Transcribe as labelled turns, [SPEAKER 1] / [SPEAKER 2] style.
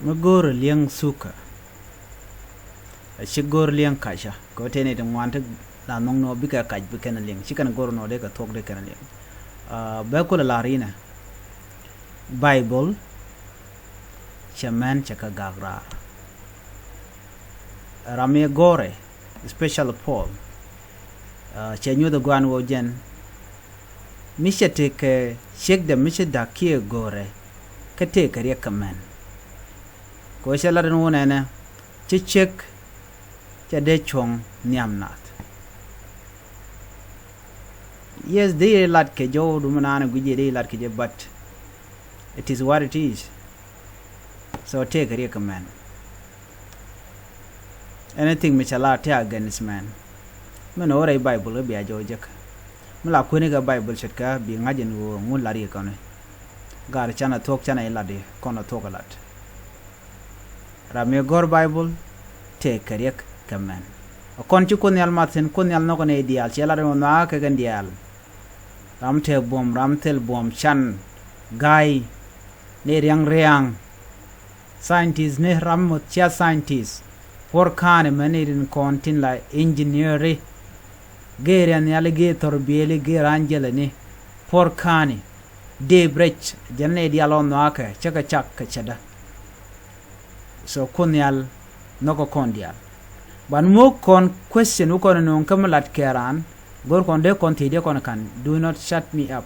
[SPEAKER 1] magor liang suka shigor liang kasha ko tene de wante la nong no bika kaj bika na liang chikan gor no de ka thok de kan liang ba ko la rina bible chaman chaka gagra ramye gore special paul chenyo de gwan wo jen mishate ke shek de mishada kie gore kate kare kaman ko shala den wona na chichek de chong niam nat yes they lat ke jo du manana guje they lat ke je but it is what it is so take a recommend anything which Allah take against man man ora bible be ajo jak mala ko ne ga bible chet ka bi ngajen wo ngun lari ko ne gar chana tok chana ilade kono tok lat rame gor bible take a rek kaman kon ci kon yal maten kon yal no ko ne dial ci la do na ka gan dial ramte bom ramtel bom chan gai ne riang scientist ne ramot cha scientist for kan manerin kontin la engineer gere an alligator bele gere angela ne for kan de brech janne dial on no ka chaka chak ka chada so kon yal no ko kon dial ban mo kon question ko non kamalat keran gor kon de kon tide kon kan do not shut me up